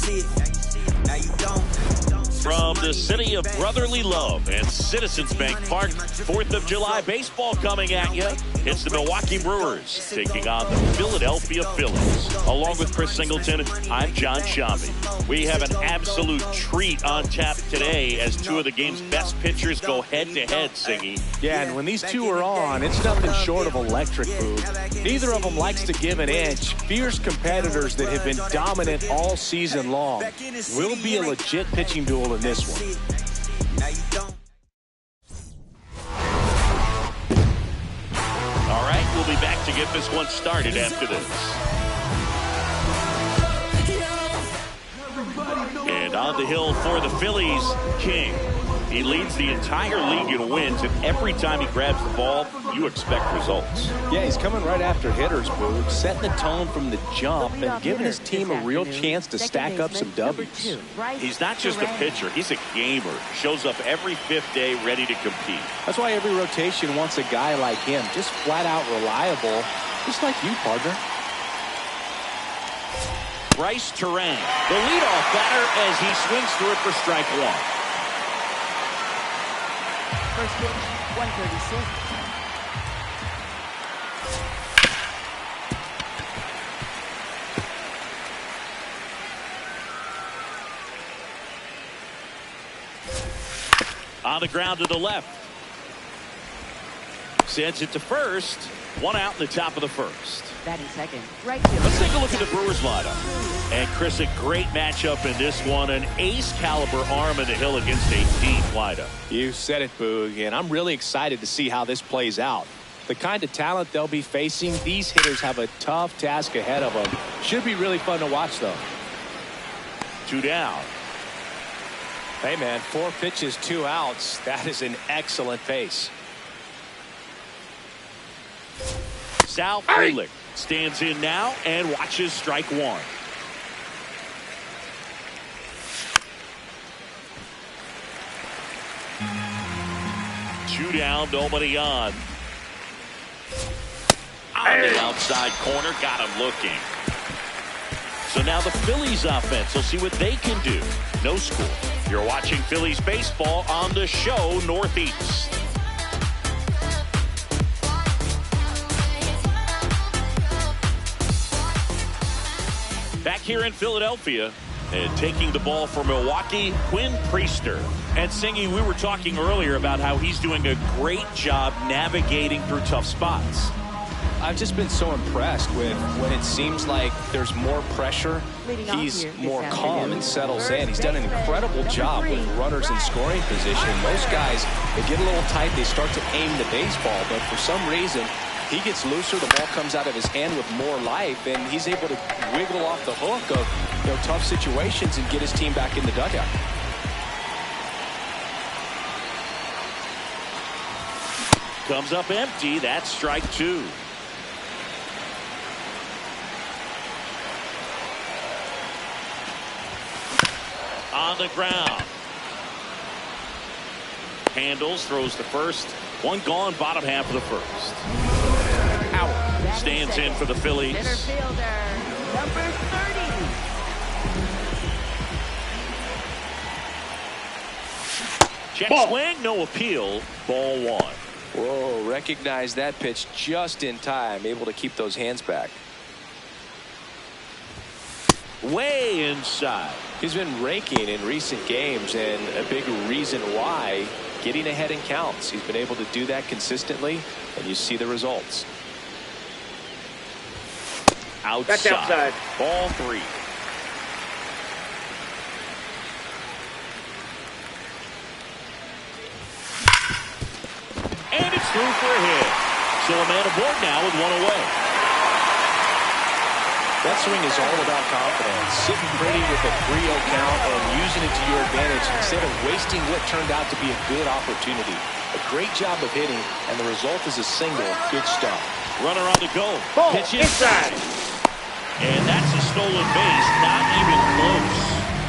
see it, now you don't. From the city of brotherly love and Citizens Bank Park, 4th of July baseball coming at you. It's the Milwaukee Brewers taking on the Philadelphia Phillies. Along with Chris Singleton, I'm John Shambi. We have an absolute treat on tap today as two of the game's best pitchers go head-to-head, Singy. Yeah, and when these two are on, it's nothing short of electric, Boog. Neither of them likes to give an inch. Fierce competitors that have been dominant all season long. Will be a legit pitching duel in this one. All right, we'll be back to get this one started after this. And on the hill for the Phillies, King. He leads the entire league in wins, and every time he grabs the ball, you expect results. Yeah, he's coming right after hitters, Boog, setting the tone from the jump and giving his team a real chance to stack up some W's. He's not just a pitcher, he's a gamer. Shows up every fifth day ready to compete. That's why every rotation wants a guy like him, just flat out reliable, just like you, partner. Bryce Terang, the leadoff batter as he swings through it for strike one. First pitch, 136. On the ground to the left. Sends it to first. One out in the top of the first. Batting second, right field. Let's take a look at the Brewers lineup. And Chris, a great matchup in this one. An ace caliber arm in the hill against a deep lineup. You said it, Boog, and I'm really excited to see how this plays out. The kind of talent they'll be facing, these hitters have a tough task ahead of them. Should be really fun to watch, though. 2 down. Hey, man, 4 pitches, 2 outs. That is an excellent pace. Sal Frelick stands in now and watches strike one. Two down, nobody on. On the outside corner, got him looking. So now the Phillies offense, we'll see what they can do. No score. You're watching Phillies baseball on the show Northeast. Back here in Philadelphia, and taking the ball for Milwaukee, Quinn Priester. And Singy, we were talking earlier about how he's doing a great job navigating through tough spots. I've just been so impressed with when it seems like there's more pressure. He's more calm and settles in. He's done an incredible job with runners in scoring position. Most guys, they get a little tight, they start to aim the baseball, but for some reason, he gets looser, the ball comes out of his hand with more life, and he's able to wiggle off the hook of tough situations and get his team back in the dugout. Comes up empty. That's strike two. On the ground. Handles, throws to first. One gone, bottom half of the first. Out. Stands in for the Phillies. Center fielder, number 30. Check swing, no appeal. Ball one. Whoa, recognize that pitch just in time. Able to keep those hands back. Way inside. He's been raking in recent games, and a big reason why, getting ahead in counts. He's been able to do that consistently, and you see the results. Outside. That's outside. Ball three. And it's through for a hit. So a man aboard now with one away. That swing is all about confidence. Sitting pretty with a 3-0 count and using it to your advantage instead of wasting what turned out to be a good opportunity. A great job of hitting, and the result is a single. Good stuff. Runner on the go. Ball Pitch inside. And that's a stolen base. Not even close.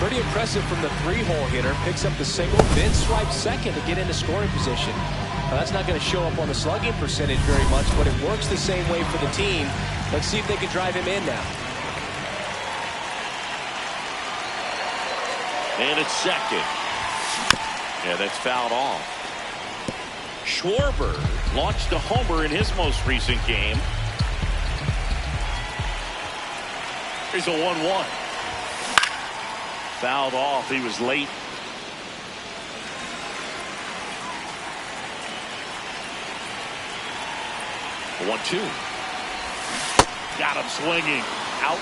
Pretty impressive from the 3-hole hitter. Picks up the single, then swipes second to get into scoring position. Now, that's not going to show up on the slugging percentage very much, but it works the same way for the team. Let's see if they can drive him in now. And it's second. Yeah, that's fouled off. Schwarber launched a homer in his most recent game. Here's a 1-1. Fouled off. He was late. A 1-2. Got him swinging. Out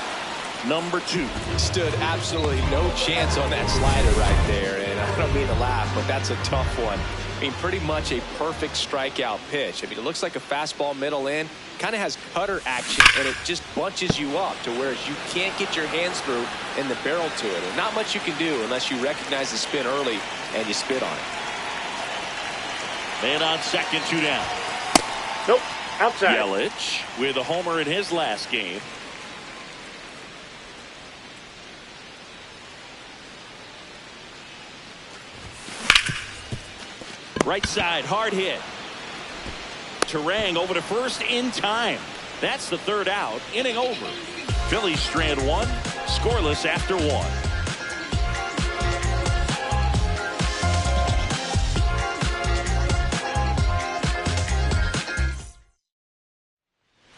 number 2. Stood absolutely no chance on that slider right there. And I don't mean to laugh, but that's a tough one. I mean, pretty much a perfect strikeout pitch. I mean, it looks like a fastball middle in. Kind of has cutter action, and it just bunches you up to where you can't get your hands through and the barrel to it. And not much you can do unless you recognize the spin early and you spit on it. Man on second, 2 down. Nope. Outside. Yelich with a homer in his last game. Right side, hard hit. Terang over to first in time. That's the 3rd out. Inning over. Phillies strand 1, scoreless after 1.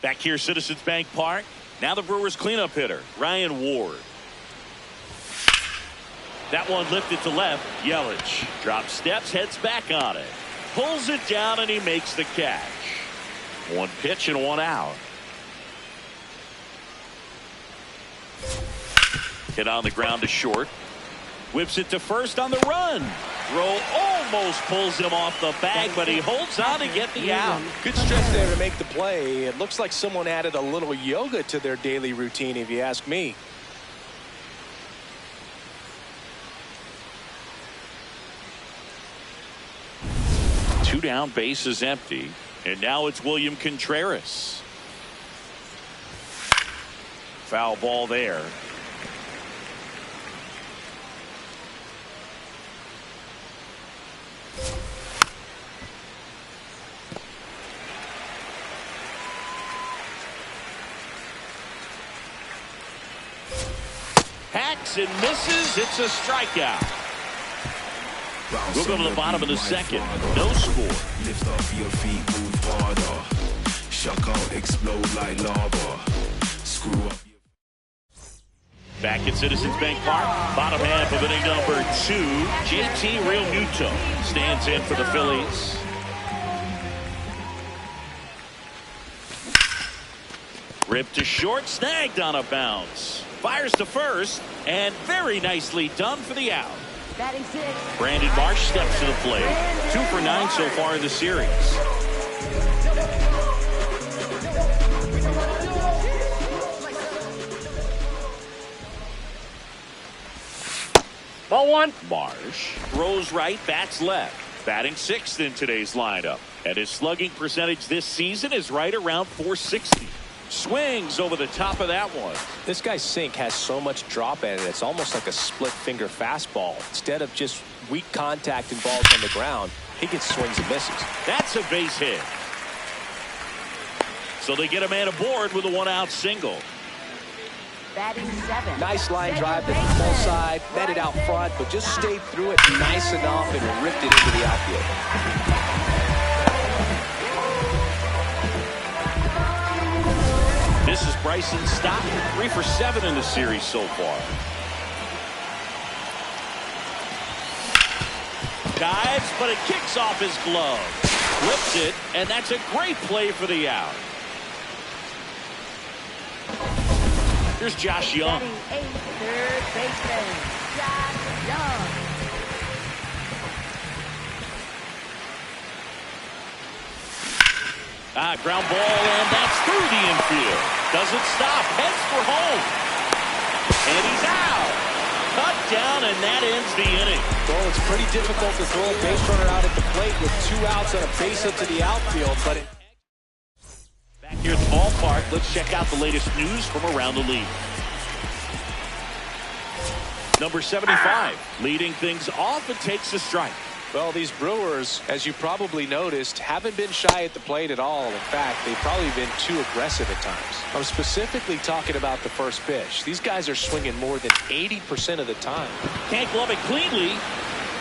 Back here, Citizens Bank Park. Now the Brewers cleanup hitter, Ryan Ward. That one lifted to left. Yelich drops steps, heads back on it. Pulls it down, and he makes the catch. 1 pitch and 1 out. Hit on the ground to short. Whips it to first on the run. Throw almost pulls him off the bag, but he holds on to get the out. Good stretch there to make the play. It looks like someone added a little yoga to their daily routine, if you ask me. Two down, base is empty, and now it's William Contreras. Foul ball there. Hacks and misses. It's a strikeout. We'll go to the bottom of the second. No score. Lift off your feet, move harder. Shock out, explode like lava. Screw up. Back at Citizens Bank Park, bottom half of inning number 2. JT Realmuto stands in for the Phillies. Ripped to short, snagged on a bounce. Fires to first, and very nicely done for the out. Batting 6. Brandon Marsh steps to the plate. 2 for 9 so far in the series. Ball 1. Marsh throws right, bats left. Batting 6th in today's lineup. And his slugging percentage this season is right around .460. Swings over the top of that one. This guy's sink has so much drop in it. It's almost like a split finger fastball. Instead of just weak contact and balls on the ground, he gets swings and misses. That's a base hit. So they get a man aboard with a 1-out single. Batting 7. Nice line drive to the full side, met it out front, but just stayed through it nice enough and ripped it into the outfield. This is Bryson Stott, 3 for 7 in the series so far. Dives, but it kicks off his glove. Flips it, and that's a great play for the out. Here's Josh Young. Batting 8, third baseman, Josh Young. Ground ball, and that's through the infield. Doesn't stop, heads for home. And he's out. Cut down, and that ends the inning. Well, it's pretty difficult to throw a base runner out at the plate with 2 outs and a base hit to the outfield, but back here at the ballpark, let's check out the latest news from around the league. Number 75, leading things off and takes a strike. Well, these Brewers, as you probably noticed, haven't been shy at the plate at all. In fact, they've probably been too aggressive at times. I'm specifically talking about the first pitch. These guys are swinging more than 80% of the time. Can't glove it cleanly.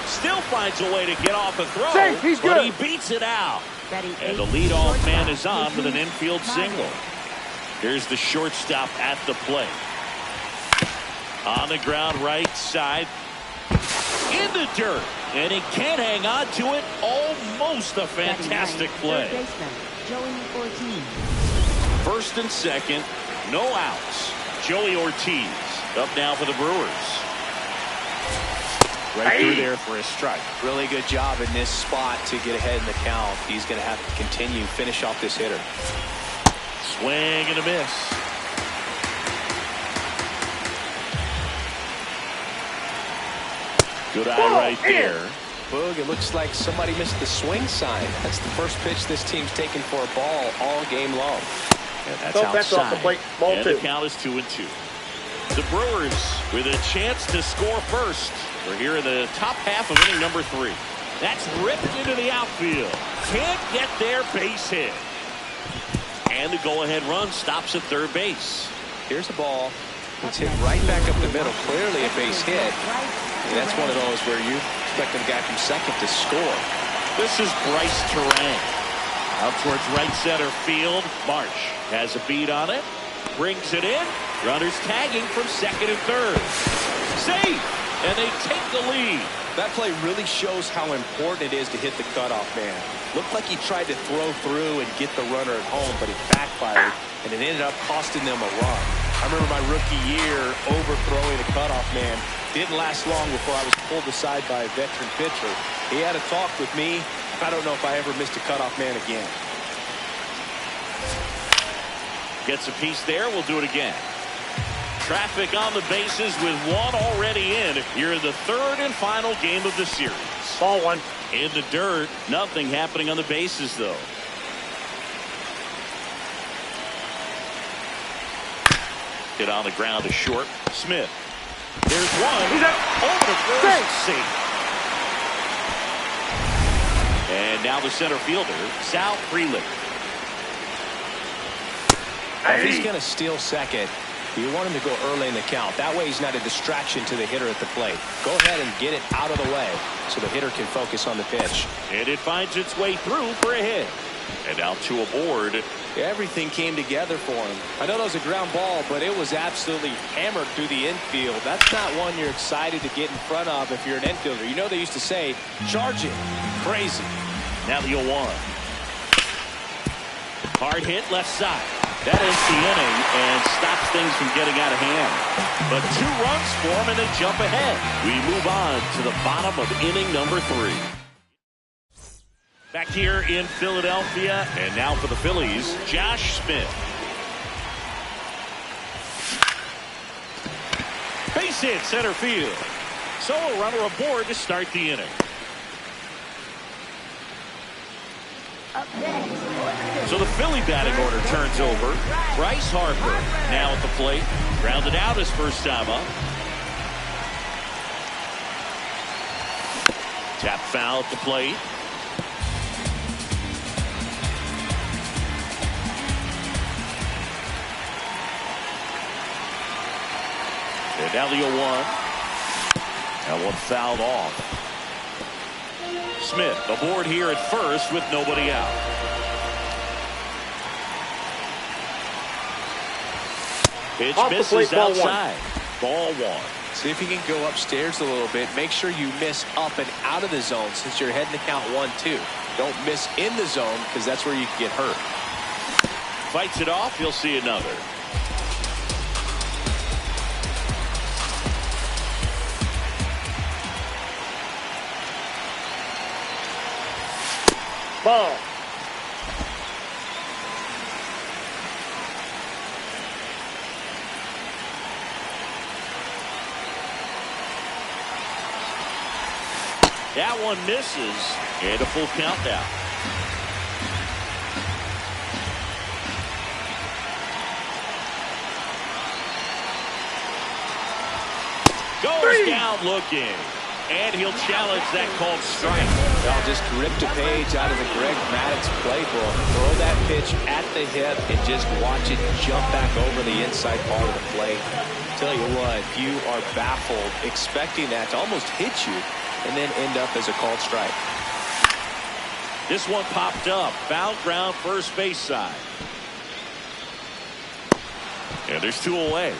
Still finds a way to get off a throw. Safe, he's but good. he beats it out. Batting And the eighth, leadoff shortstop, man is on with an Jesus infield single. Marte. Here's the shortstop at the plate. On the ground right side. In the dirt. And he can't hang on to it. Almost a fantastic play. Third baseman, Joey Ortiz. First and second. No outs. Joey Ortiz up now for the Brewers. Right through there for a strike. Really good job in this spot to get ahead in the count. He's going to have to continue, finish off this hitter. Swing and a miss. Good eye right there. Boog, it looks like somebody missed the swing sign. That's the first pitch this team's taken for a ball all game long. And that's So outside. that's off the plate. Ball And two. the count is 2-2. The Brewers with a chance to score first. We're here in the top half of inning number 3. That's ripped into the outfield. Can't get there, base hit. And the go-ahead run stops at third base. Here's the ball. It's hit right back up the middle. Clearly a base hit. And that's one of those where you expect the guy from second to score. This is Bryce Terang. Out towards right center field. Marsh has a beat on it. Brings it in. Runners tagging from second and third. Safe. And they take the lead. That play really shows how important it is to hit the cutoff man. Looked like he tried to throw through and get the runner at home, but it backfired, and it ended up costing them a run. I remember my rookie year overthrowing a cutoff man. Didn't last long before I was pulled aside by a veteran pitcher. He had a talk with me. I don't know if I ever missed a cutoff man again. Gets a piece there. We'll do it again. Traffic on the bases with one already in. Here in the third and final game of the series. Ball one. In the dirt. Nothing happening on the bases, though. Hit on the ground to short. Smith. There's one. He's up. Over the first. Safe. Safe. And now the center fielder, Sal Frelick. If he's going to steal second, you want him to go early in the count. That way he's not a distraction to the hitter at the plate. Go ahead and get it out of the way so the hitter can focus on the pitch. And it finds its way through for a hit. And now to aboard. Everything came together for him. I know that was a ground ball, but it was absolutely hammered through the infield. That's not one you're excited to get in front of if you're an infielder. You know they used to say, charge it. Crazy. Now the 0-1. Hard hit left side. That ends the inning and stops things from getting out of hand. But 2 runs for them and they jump ahead. We move on to the bottom of inning number 3. Back here in Philadelphia, and now for the Phillies, Josh Smith. Base hit center field. So a runner aboard to start the inning. Up next. So the Philly batting order turns over. Bryce Harper now at the plate. Grounded out his first time up. Tap foul at the plate. And now the 0-1. That one fouled off. Smith aboard here at first with nobody out. Pitch Off the misses plate, ball outside. Ball 1. See if you can go upstairs a little bit. Make sure you miss up and out of the zone since you're heading to count 1-2. Don't miss in the zone because that's where you can get hurt. Fights it off. You'll see another. Ball. That one misses. And a full count now. Goes down looking. And he'll challenge that called strike. Well, just ripped a page out of the Greg Maddux playbook. Throw that pitch at the hip and just watch it jump back over the inside part of the plate. Tell you what, you are baffled expecting that to almost hit you and then end up as a called strike. This one popped up. Foul ground, first base side. And there's 2 away.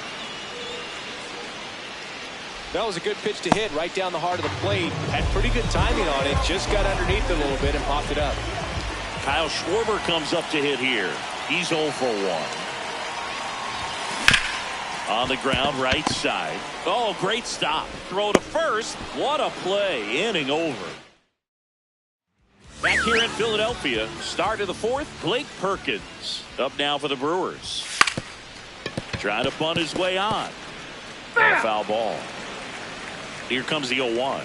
That was a good pitch to hit right down the heart of the plate. Had pretty good timing on it. Just got underneath it a little bit and popped it up. Kyle Schwarber comes up to hit here. He's 0 for 1. On the ground, right side. Oh, great stop. Throw to first. What a play. Inning over. Back here in Philadelphia, start of the 4th, Blake Perkins up now for the Brewers. Trying to bunt his way on. And a foul ball. Here comes the 0-1.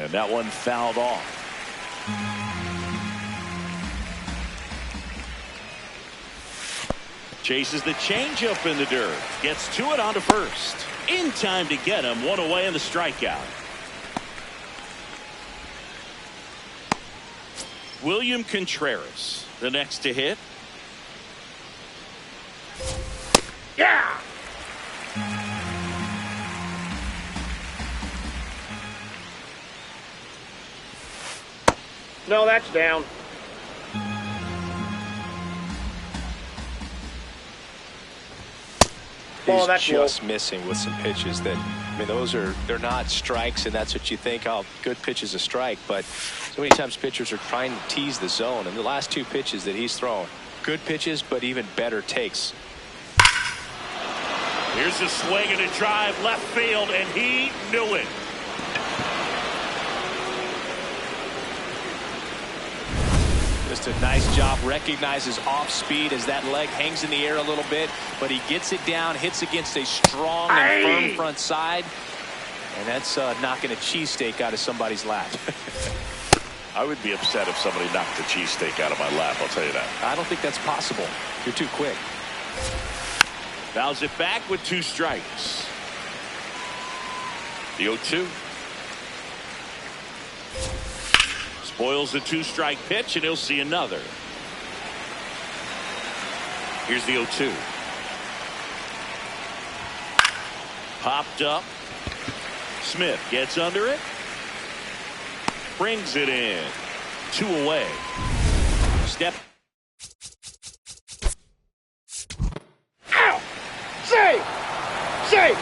And that one fouled off. Chases the changeup in the dirt. Gets to it onto first. In time to get him. 1 away in the strikeout. William Contreras, the next to hit. Yeah! No, that's down. He's just missing with some pitches that, I mean, they're not strikes, and that's what you think, oh, good pitch is a strike. But so many times pitchers are trying to tease the zone, and the last 2 pitches that he's thrown, good pitches, but even better takes. Here's a swing and a drive left field, and he knew it. Just a nice job. Recognizes off speed as that leg hangs in the air a little bit, but he gets it down, hits against a strong and firm front side, and that's knocking a cheesesteak out of somebody's lap. I would be upset if somebody knocked the cheesesteak out of my lap, I'll tell you that. I don't think that's possible. You're too quick. Fouls it back with 2 strikes. The 0-2. Spoils the 2-strike pitch, and he'll see another. Here's the 0-2. Popped up. Smith gets under it. Brings it in. 2 away. Step. Ow! Save! Save!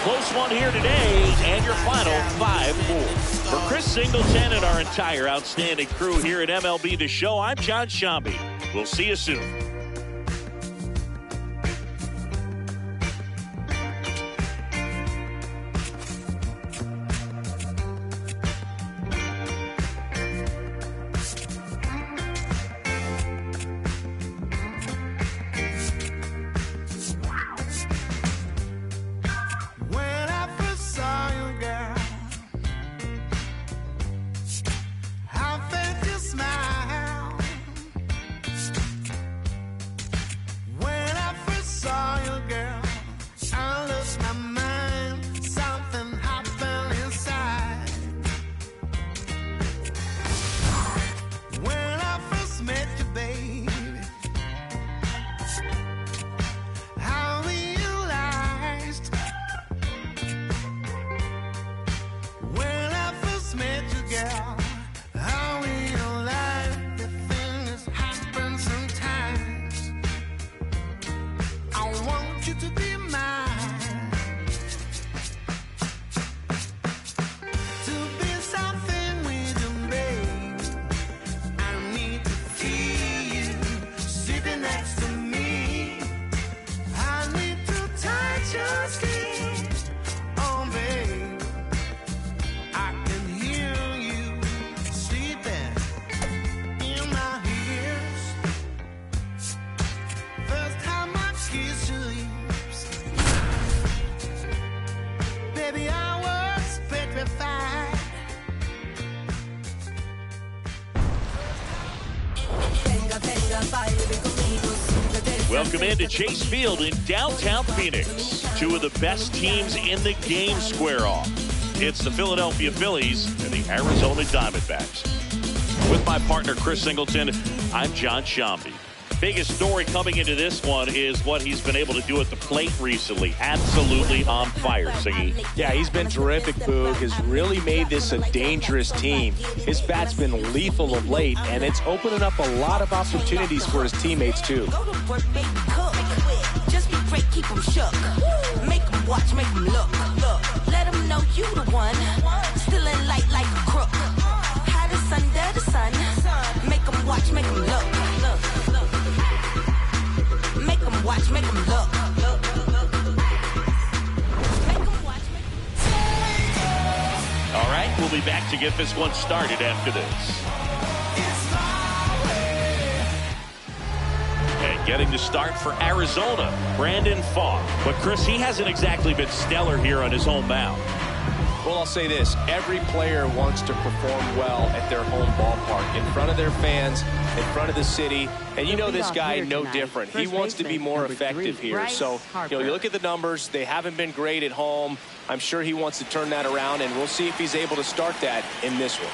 Close one here today, and your final 5-4. For Chris Singleton and our entire outstanding crew here at MLB The Show, I'm John Shambi. We'll see you soon. Welcome into Chase Field in downtown Phoenix. Two of the best teams in the game square off. It's the Philadelphia Phillies and the Arizona Diamondbacks. With my partner Chris Singleton, I'm John Shambi. Biggest story coming into this one is what he's been able to do at the plate recently. Absolutely on fire, Siggy. Yeah, he's been terrific, Boog. Has really made this a dangerous team. His bat's been lethal of late, and it's opening up a lot of opportunities for his teammates, too. Just be great, keep them shook. Make them watch, make them look. Let them know you the one. Still in light like a crook. Hottest under the sun. Make them watch, make them look. Make them watch, make them look. All right, we'll be back to get this one started after this. And getting the start for Arizona, Brandon Pfaadt. But Chris, he hasn't exactly been stellar here on his home mound. Well, I'll say this. Every player wants to perform well at their home ballpark, in front of their fans, in front of the city. And you know this guy, no different. He wants to be more effective here. So, you look at the numbers. They haven't been great at home. I'm sure he wants to turn that around, and we'll see if he's able to start that in this one.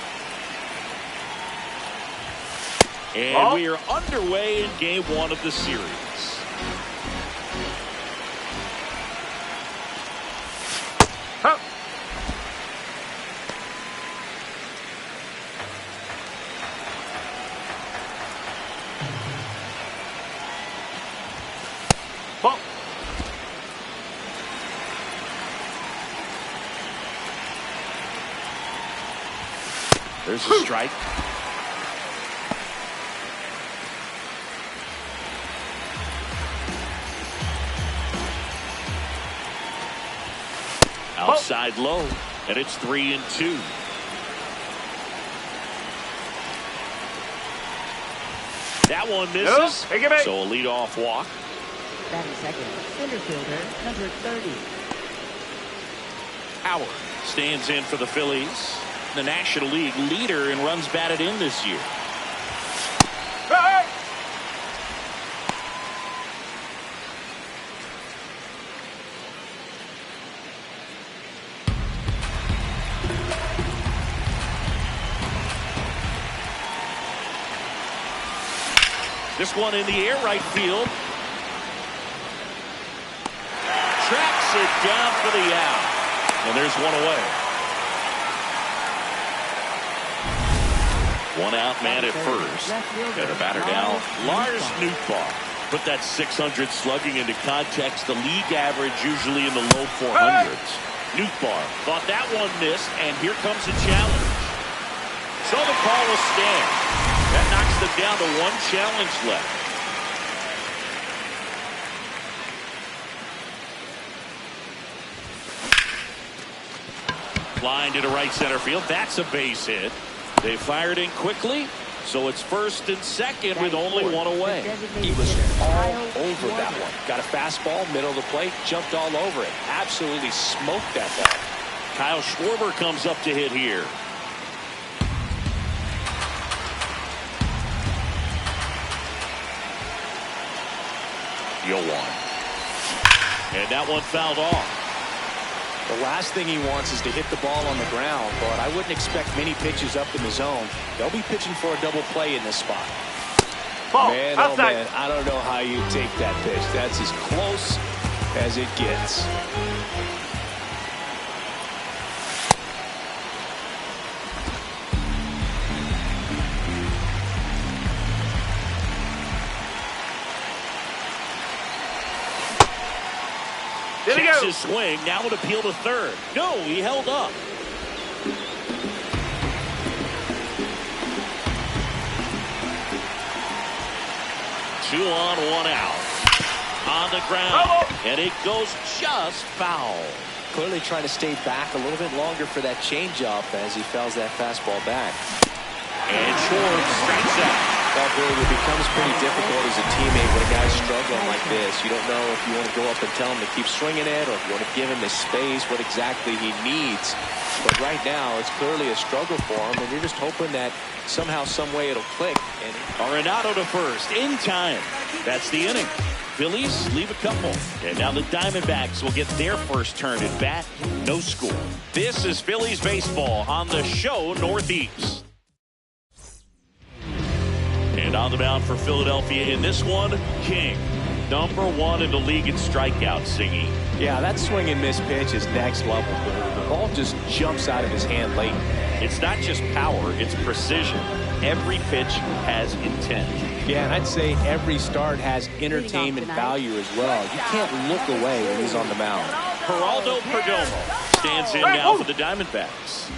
And we are underway in game one of the series. Huh. Ball. There's a strike. Outside low, and it's 3-2. That one misses, so a leadoff walk. Batting second, center fielder, number 30. Howard stands in for the Phillies, the National League leader in runs batted in this year. Hey! This one in the air, right field. Tracks it down for the out. And there's one away. One out man at first. And the batter now, Lars Nootbaar. Put that 600 slugging into context. The league average usually in the low 400s. Nootbaar thought that one missed, and here comes the challenge. So the call will stand. That knocks them down to one challenge left. Line to right center field. That's a base hit. They fired in quickly, so it's first and second with only one away. He was all over that one. Got a fastball, middle of the plate, jumped all over it. Absolutely smoked that ball. Kyle Schwarber comes up to hit here. And that one fouled off. The last thing he wants is to hit the ball on the ground, but I wouldn't expect many pitches up in the zone. They'll be pitching for a double play in this spot. Ball. Man, oh man, I don't know how you take that pitch. That's as close as it gets. Checks his swing. Now would appeal to third. No, he held up. Two on, one out. On the ground. And it goes just foul. Clearly trying to stay back a little bit longer for that changeup as he fouls that fastball back. And Schwarber strikes out. Well, Billy, it becomes pretty difficult as a teammate when a guy's struggling like this. You don't know if you want to go up and tell him to keep swinging it or if you want to give him his space, what exactly he needs. But right now, it's clearly a struggle for him, and you're just hoping that somehow, some way it'll click. And Arenado to first in time. That's the inning. Phillies leave a couple. And now the Diamondbacks will get their first turn at bat. No score. This is Phillies baseball on the show Northeast. And on the mound for Philadelphia in this one, King. #1 in the league in strikeouts, Siggy. Yeah, that swing and miss pitch is next level. The ball just jumps out of his hand late. It's not just power, it's precision. Every pitch has intent. Yeah, and I'd say every start has entertainment value as well. You can't look away when he's on the mound. Geraldo Perdomo stands in now for the Diamondbacks.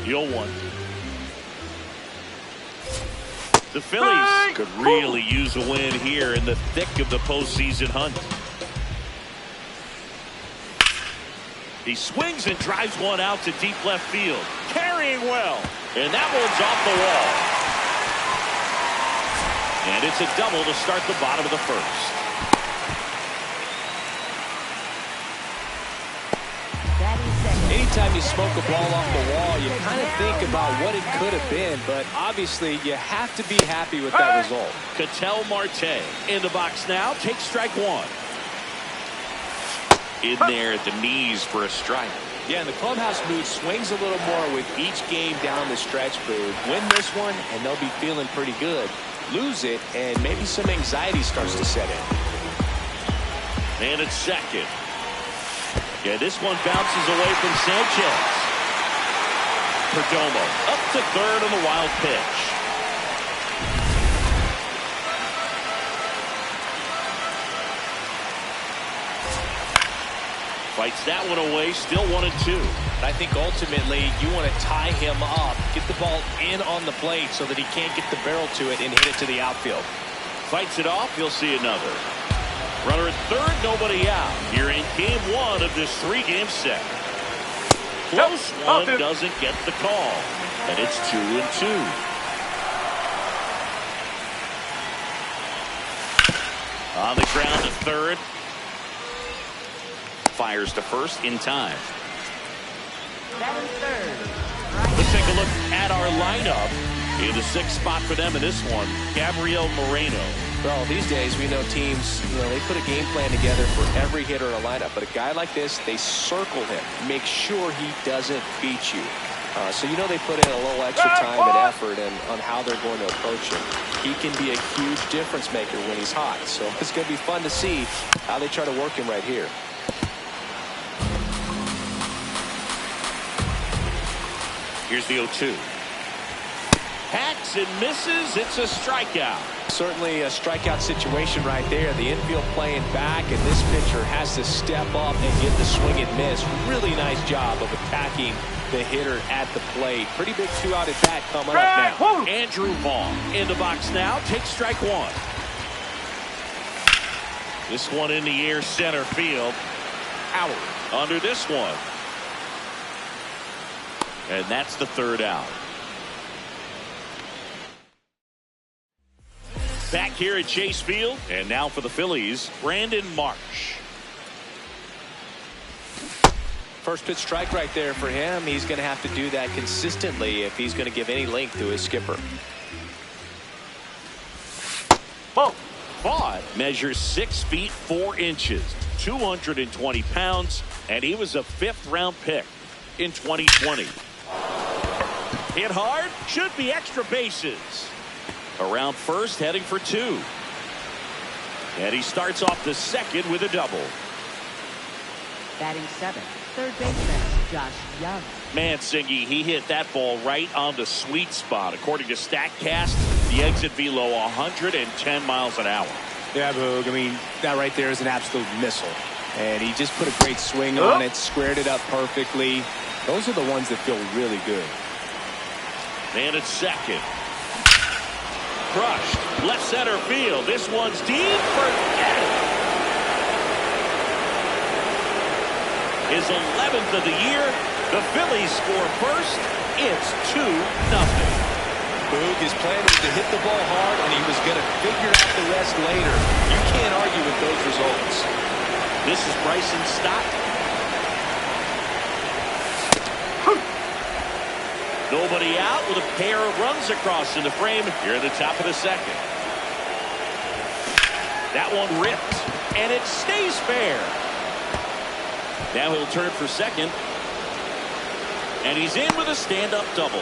0-1. The Phillies could really use a win here in the thick of the postseason hunt. He swings and drives one out to deep left field. Carrying well. And that one's off the wall. And it's a double to start the bottom of the first. Anytime you smoke a ball off the wall, you kind of think about what it could have been, but obviously you have to be happy with that result. Ketel Marte in the box now. Takes strike one. In there at the knees for a strike. Yeah, and the clubhouse mood swings a little more with each game down the stretch, Boog. Win this one, and they'll be feeling pretty good. Lose it, and maybe some anxiety starts to set in. And it's second. Yeah, this one bounces away from Sanchez. Perdomo up to third on the wild pitch. Fights that one away, still 1-2. I think ultimately you want to tie him up, get the ball in on the plate so that he can't get the barrel to it and hit it to the outfield. Fights it off, you'll see another. Runner at third, nobody out. Here in game one of this 3-game set. Close one, doesn't get the call. And it's 2-2. On the ground to third. Fires to first in time. Let's take a look at our lineup. In the 6th spot for them in this one, Gabriel Moreno. Well, these days we know teams, they put a game plan together for every hitter in a lineup. But a guy like this, they circle him, make sure he doesn't beat you. So they put in a little extra time and effort on how they're going to approach him. He can be a huge difference maker when he's hot. So it's going to be fun to see how they try to work him right here. Here's the 0-2. Hacks and misses. It's a strikeout. Certainly a strikeout situation right there. The infield playing back, and this pitcher has to step up and get the swing and miss. Really nice job of attacking the hitter at the plate. Pretty big 2-out at bat coming up now. Andrew Vaughn in the box now. Takes strike one. This one in the air, center field. Howard under this one. And that's the 3rd out. Back here at Chase Field. And now for the Phillies, Brandon Marsh. First pitch strike right there for him. He's going to have to do that consistently if he's going to give any length to his skipper. Vaughn measures 6 feet 4 inches, 220 pounds, and he was a 5th-round pick in 2020. Hit hard, should be extra bases. Around first, heading for 2. And he starts off the second with a double. Batting 7th, third baseman, Josh Young. Man, Siggy, he hit that ball right on the sweet spot. According to StatCast, the exit velo 110 miles an hour. Yeah, Boog. That right there is an absolute missile. And he just put a great swing on it, squared it up perfectly. Those are the ones that feel really good. Man at second. Crushed. Left center field. This one's deep. Forget it. His 11th of the year. The Phillies score first. It's 2-0. Boog, his plan was to hit the ball hard, and he was going to figure out the rest later. You can't argue with those results. This is Bryson Stott. Nobody out with a pair of runs across in the frame here at the top of the second. That one ripped, and it stays fair. Now he'll turn for second. And he's in with a stand-up double.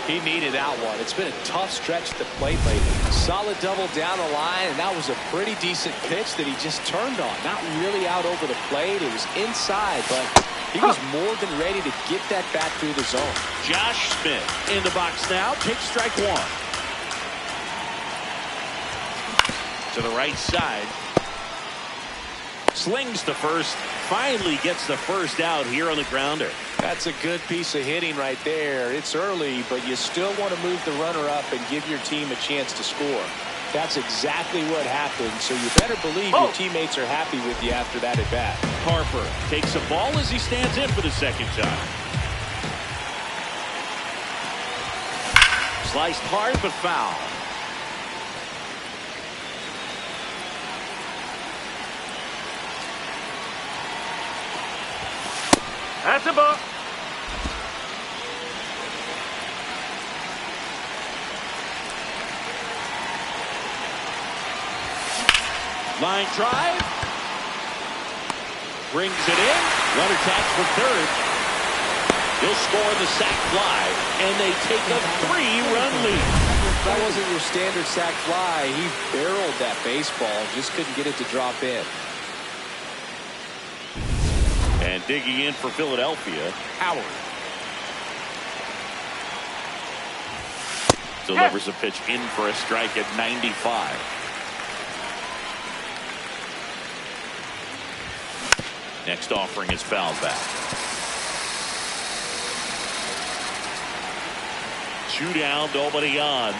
He needed that one. It's been a tough stretch at the plate lately. Solid double down the line, and that was a pretty decent pitch that he just turned on. Not really out over the plate. It was inside, but he was more than ready to get that back through the zone. Josh Smith in the box now. Takes strike one. To the right side. Slings to first. Finally gets the first out here on the grounder. That's a good piece of hitting right there. It's early, but you still want to move the runner up and give your team a chance to score. That's exactly what happened, so you better believe your teammates are happy with you after that at bat. Harper takes a ball as he stands in for the second time. Sliced hard but foul. That's a ball. Line drive. Brings it in. Runner taps for third. He'll score the sac fly, and they take a 3-run lead. That wasn't your standard sac fly. He barreled that baseball. Just couldn't get it to drop in. And digging in for Philadelphia, Howard. Delivers a pitch in for a strike at 95. Next offering is fouled back. 2 down, nobody on.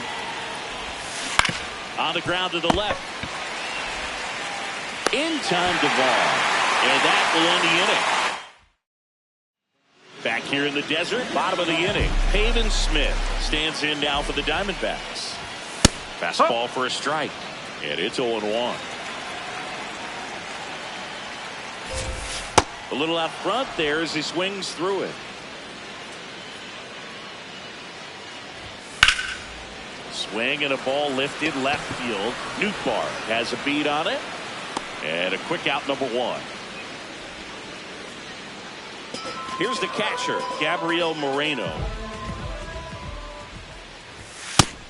On the ground to the left. In time to ball. And that will end the inning. Back here in the desert, bottom of the inning. Pavin Smith stands in now for the Diamondbacks. Fastball for a strike. And it's 0-1. A little out front there as he swings through it. Swing and a ball lifted left field. Nootbaar has a beat on it. And a quick out, number 1. Here's the catcher, Gabriel Moreno.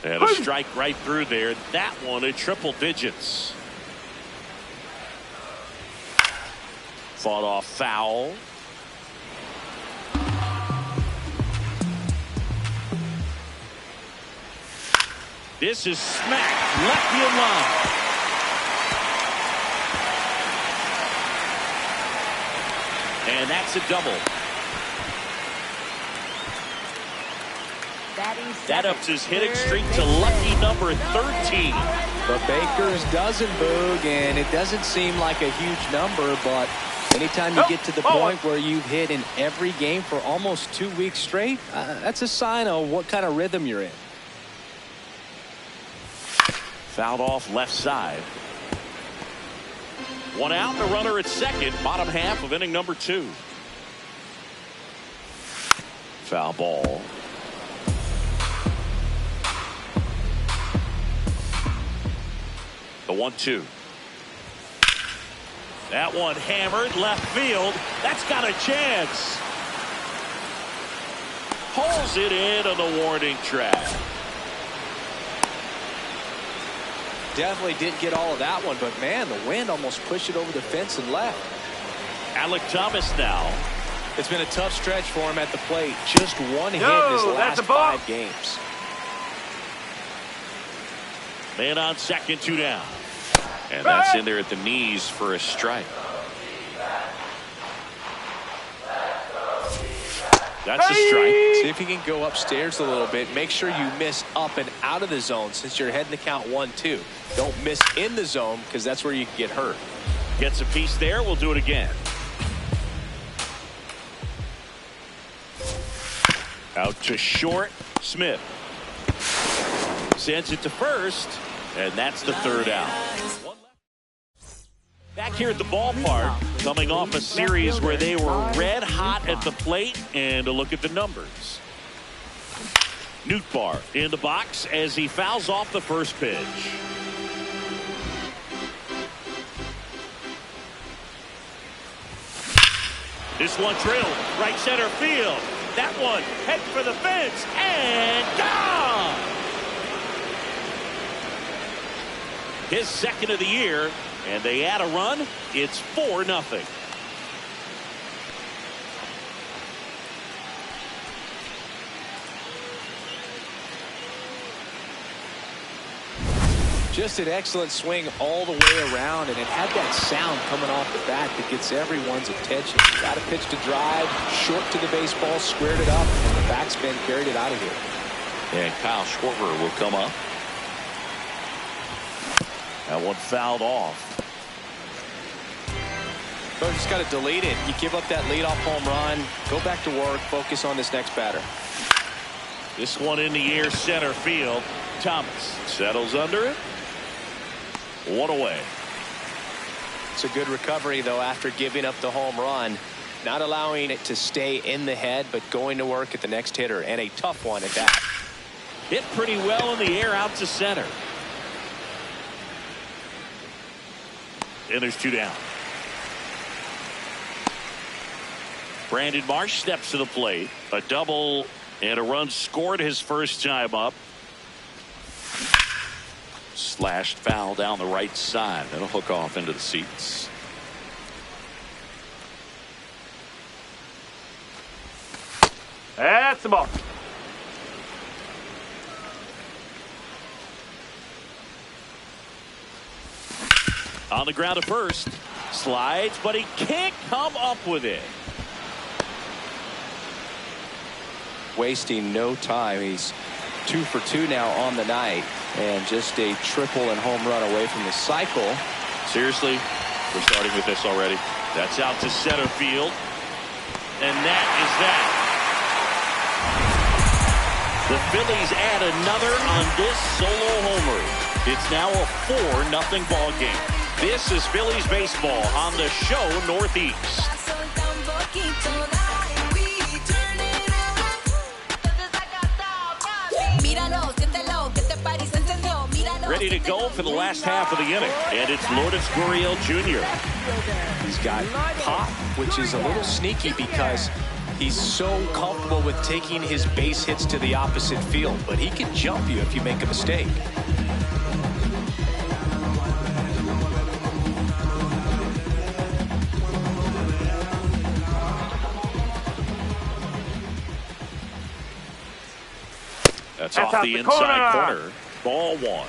And a strike right through there. That one at triple digits. Fought off foul. This is smacked left field line. And that's a double. That ups his hitting streak to lucky number 13. The Baker's dozen, Boog, and it doesn't seem like a huge number, but anytime you get to the point where you've hit in every game for almost 2 weeks straight, that's a sign of what kind of rhythm you're in. Fouled off left side. 1 out, the runner at second, bottom half of inning number 2. Foul ball. The 1-2. That one hammered left field. That's got a chance. Pulls it in on the warning track. Definitely didn't get all of that one, but man, the wind almost pushed it over the fence and left. Alec Thomas now. It's been a tough stretch for him at the plate. Just 1 hit in his last 5 games. Man on second, 2 down. And that's in there at the knees for a strike. That's a strike. See if you can go upstairs a little bit. Make sure you miss up and out of the zone since you're heading to count 1-2. Don't miss in the zone because that's where you can get hurt. Gets a piece there. We'll do it again. Out to short. Smith sends it to first, and that's the 3rd out. Back here at the ballpark, coming off a series where they were red hot at the plate, and a look at the numbers. Nootbaar in the box as he fouls off the first pitch. This one drilled right center field. That one head for the fence and gone. His second of the year, and they add a run. It's 4-0. Just an excellent swing all the way around, and it had that sound coming off the bat that gets everyone's attention. Got a pitch to drive, short to the baseball, squared it up, and the backspin carried it out of here. And Kyle Schwarber will come up. That one fouled off. So just got to delete it. You give up that leadoff home run, go back to work, focus on this next batter. This one in the air, center field. Thomas settles under it. One away. It's a good recovery, though, after giving up the home run. Not allowing it to stay in the head, but going to work at the next hitter, and a tough one at that. Hit pretty well in the air out to center. And there's 2 down. Brandon Marsh steps to the plate. A double and a run scored his first time up. Slashed foul down the right side. That'll hook off into the seats. That's the ball. On the ground at first. Slides, but he can't come up with it. Wasting no time. He's 2 for 2 now on the night, and just a triple and home run away from the cycle. Seriously, we're starting with this already. That's out to center field, and that is that. The Phillies add another on this solo homer. It's now a 4-0 ball game. This is Phillies baseball on the show Northeast. Ready to go for the last half of the inning, and it's Lourdes Gurriel Jr. He's got pop, which is a little sneaky because he's so comfortable with taking his base hits to the opposite field, but he can jump you if you make a mistake. That's off the inside corner. Ball 1.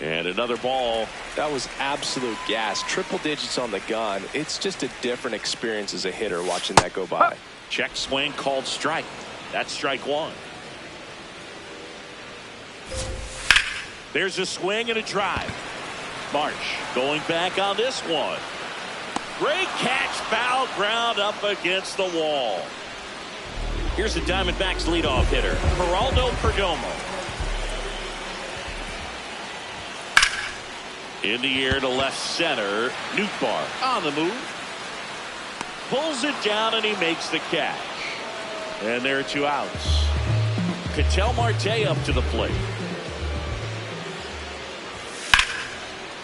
And another ball. That was absolute gas. Triple digits on the gun. It's just a different experience as a hitter watching that go by. Check swing called strike. That's strike 1. There's a swing and a drive. Marsh going back on this one. Great catch, foul ground up against the wall. Here's the Diamondbacks leadoff hitter, Geraldo Perdomo. In the air to left center. Nootbaar on the move. Pulls it down and he makes the catch. And there are 2 outs. Ketel Marte up to the plate.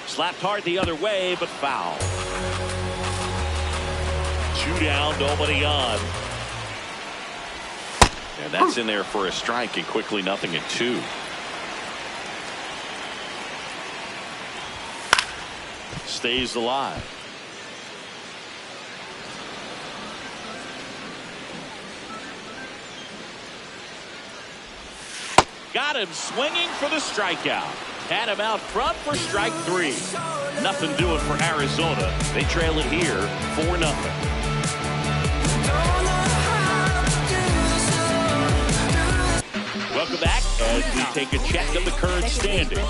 Slapped hard the other way, but foul. 2 down, nobody on. And that's in there for a strike, and quickly 0-2. Stays alive. Got him swinging for the strikeout. Had him out front for strike 3. Nothing doing for Arizona. They trail it here 4-0. Welcome back as we take a check of the current standings.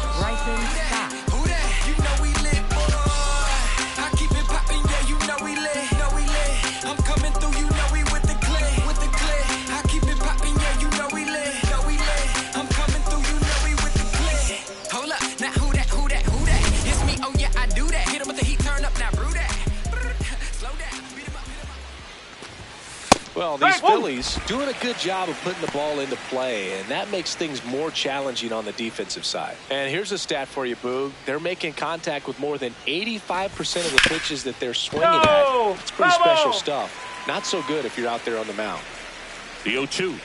Phillies doing a good job of putting the ball into play, and that makes things more challenging on the defensive side. And here's a stat for you, Boog. They're making contact with more than 85% of the pitches that they're swinging at. It's pretty special stuff. Not so good if you're out there on the mound. The 0-2.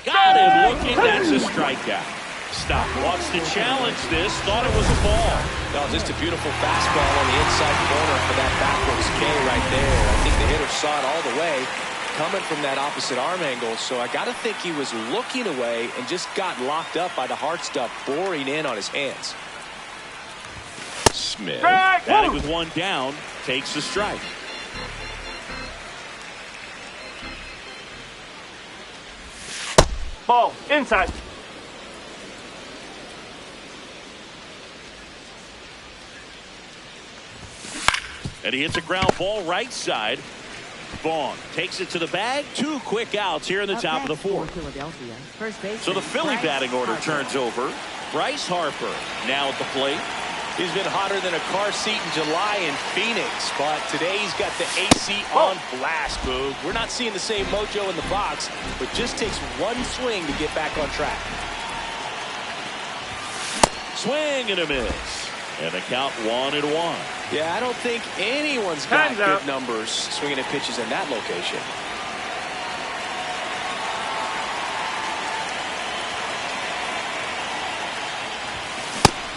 Got him looking. That's a strikeout. Stop. Wants to challenge this. Thought it was a ball. No, just a beautiful fastball on the inside corner for that backwards K right there. I think the hitter saw it all the way coming from that opposite arm angle. So I got to think he was looking away and just got locked up by the hard stuff boring in on his hands. Smith, batting with one down, takes the strike. Ball inside. And he hits a ground ball right side. Vaughn takes it to the bag. 2 quick outs here in the top of the 4th. So the Philly batting order turns over. Bryce Harper now at the plate. He's been hotter than a car seat in July in Phoenix, but today he's got the AC on blast, Boog. We're not seeing the same mojo in the box, but just takes one swing to get back on track. Swing and a miss. And the count 1-1. Yeah, I don't think anyone's got good numbers swinging at pitches in that location.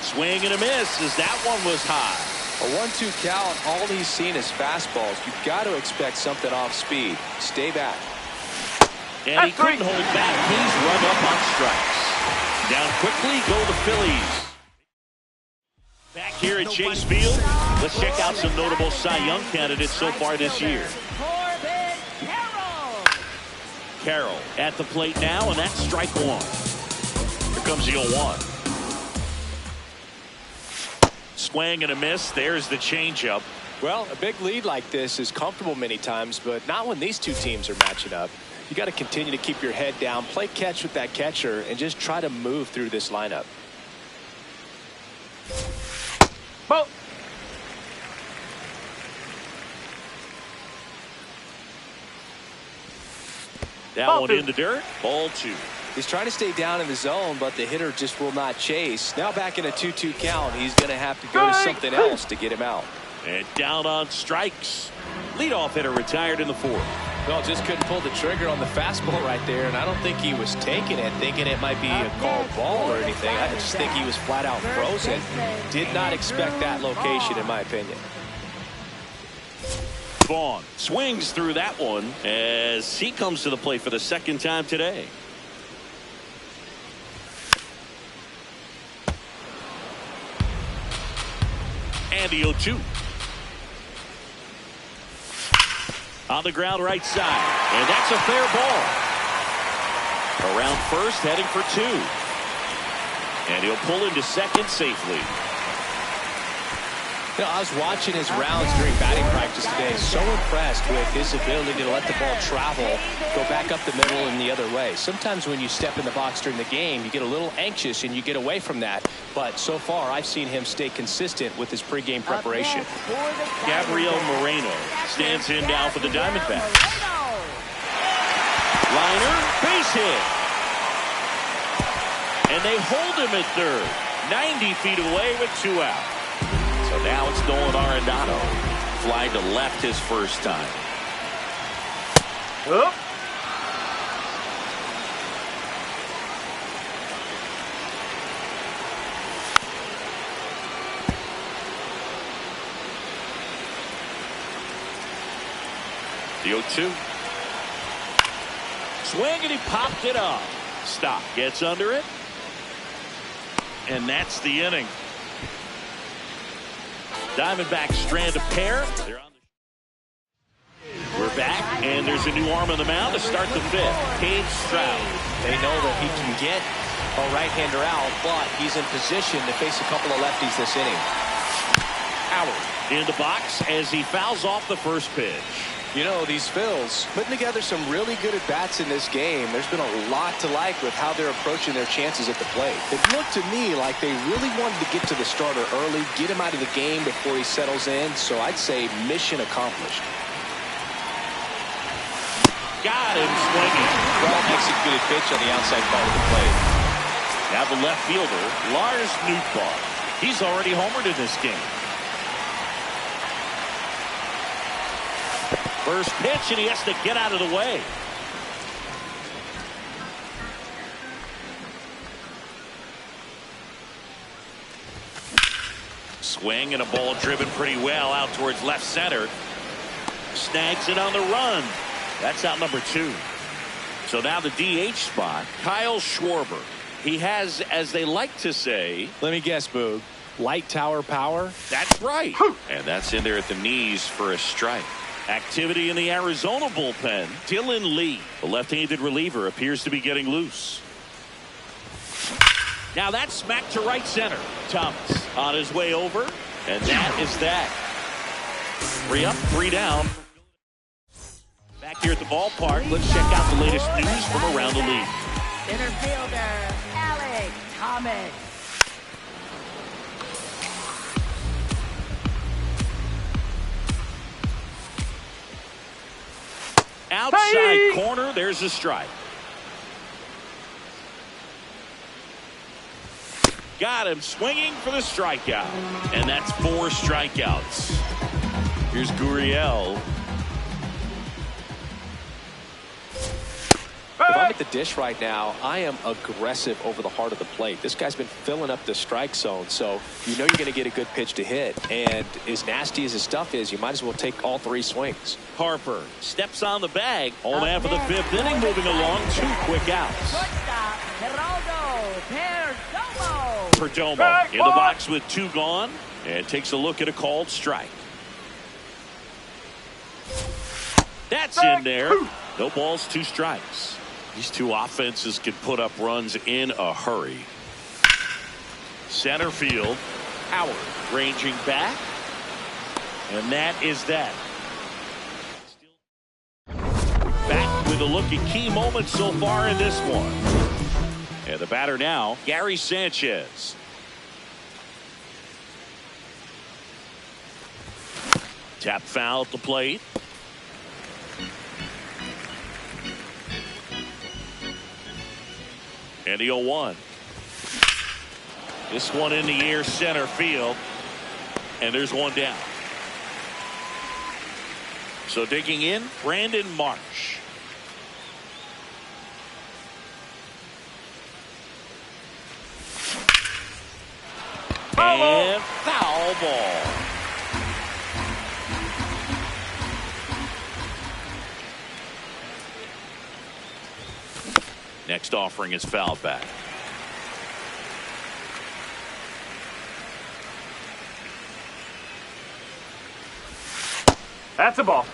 Swing and a miss as that one was high. A 1-2 count, all he's seen is fastballs. You've got to expect something off speed. Stay back. And he couldn't hold back. He's run up on strikes. Down quickly go the Phillies. Back here at Chase Field, let's check out some notable Cy Young candidates so far this year. Carroll at the plate now, and that's strike 1. Here comes the 0-1. Swing and a miss. There's the changeup. Well, a big lead like this is comfortable many times, but not when these two teams are matching up. You got to continue to keep your head down, play catch with that catcher, and just try to move through this lineup. Ball. That one in the dirt. Ball 2. He's trying to stay down in the zone, but the hitter just will not chase. Now back in a 2-2 count, he's going to have to go to something else to get him out. And down on strikes. Leadoff hitter retired in the 4th. Well, just couldn't pull the trigger on the fastball right there, and I don't think he was taking it, thinking it might be a called ball or anything. I just think he was flat out frozen. Did not expect that location, in my opinion. Vaughn swings through that one as he comes to the plate for the 2nd time today. And the 0-2. On the ground right side. And that's a fair ball. Around first, heading for 2. And he'll pull into second safely. You know, I was watching his rounds during batting practice today. So impressed with his ability to let the ball travel, go back up the middle and the other way. Sometimes when you step in the box during the game, you get a little anxious and you get away from that. But so far, I've seen him stay consistent with his pregame preparation. Gabriel Moreno stands in now for the Diamondbacks. Liner, base hit. And they hold him at third. 90 feet away with 2 out. So now it's Nolan Arenado. Flying to left his first time. Up. The 0-2. Swing and he popped it up. Stop. Gets under it. And that's the inning. Diamondbacks strand a pair. They're on the... We're back, and there's a new arm on the mound to start the 5th. Cage Stroud. They know that he can get a right-hander out, but he's in position to face a couple of lefties this inning. Howard in the box as he fouls off the first pitch. You know, these Phils putting together some really good at-bats in this game. There's been a lot to like with how they're approaching their chances at the plate. It looked to me like they really wanted to get to the starter early, get him out of the game before he settles in. So I'd say mission accomplished. Got him swinging. Well-executed pitch on the outside part of the plate. Now the left fielder, Lars Nootbaar. He's already homered in this game. First pitch, and he has to get out of the way. Swing and a ball driven pretty well out towards left center. Snags it on the run. That's out number 2. So now the DH spot, Kyle Schwarber. He has, as they like to say, let me guess, Boog, light tower power? That's right. And that's in there at the knees for a strike. Activity in the Arizona bullpen. Dylan Lee, the left-handed reliever, appears to be getting loose. Now that's smacked to right center. Thomas on his way over, and that is that. 3 up, 3 down. Back here at the ballpark, let's check out the latest news from around the league. Center fielder, Alex Thomas. Outside corner, there's a strike. Got him swinging for the strikeout. And that's 4 strikeouts. Here's Gurriel. If I'm at the dish right now, I am aggressive over the heart of the plate. This guy's been filling up the strike zone, so you know you're going to get a good pitch to hit. And as nasty as his stuff is, you might as well take all 3 swings. Harper steps on the bag. Home half of the 5th inning, moving along. 2 quick outs. Shortstop, Geraldo Perdomo. Perdomo in the box with 2 gone, and takes a look at a called strike. That's in there. No balls, 2 strikes. These 2 offenses can put up runs in a hurry. Center field, Howard ranging back, and that is that. Back with a look at key moments so far in this one. And the batter now, Gary Sanchez. Tap foul at the plate. And the 0-1. This one in the air, center field. And there's one down. So digging in, Brandon Marsh. And foul ball. Next offering is fouled back. That's a ball.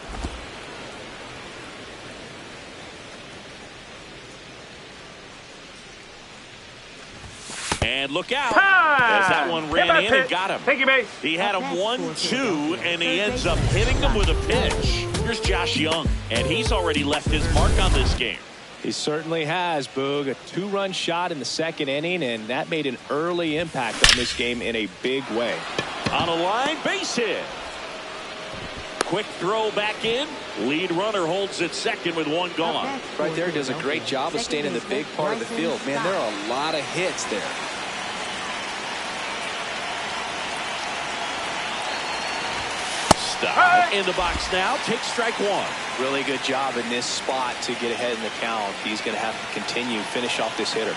And look out. As that one ran in and got him. Thank you, mate. He had him 1-2, and he ends up hitting him with a pitch. Here's Josh Young, and he's already left his mark on this game. He certainly has, Boog. A 2-run shot in the 2nd inning, and that made an early impact on this game in a big way. On a line, base hit. Quick throw back in. Lead runner holds at second with 1 gone. Right there, does a great job of staying in the big part of the field. Man, there are a lot of hits there. Stop in the box now. Take strike 1. Really good job in this spot to get ahead in the count. He's going to have to continue, finish off this hitter.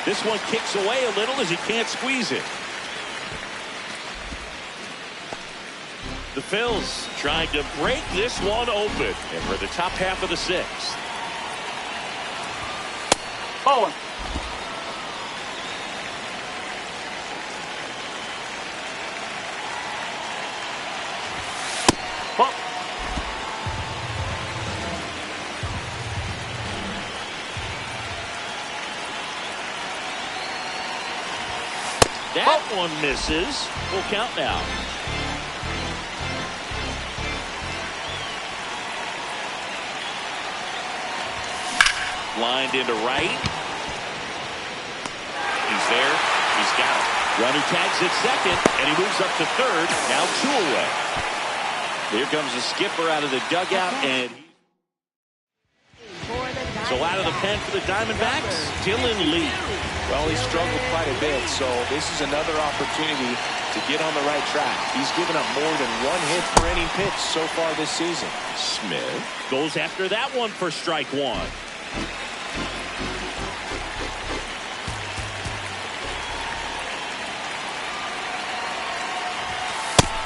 This one kicks away a little as he can't squeeze it. The Phils trying to break this one open. And we're the top half of the 6th. Bowling. That one misses. Full count now. Lined into right. He's there. He's got it. Runner tags at second, and he moves up to third. Now 2 away. Here comes the skipper out of the dugout, and So out of the pen for the Diamondbacks, Dylan Lee. Well, he struggled quite a bit, so this is another opportunity to get on the right track. He's given up more than 1 hit per inning pitch so far this season. Smith goes after that one for strike 1.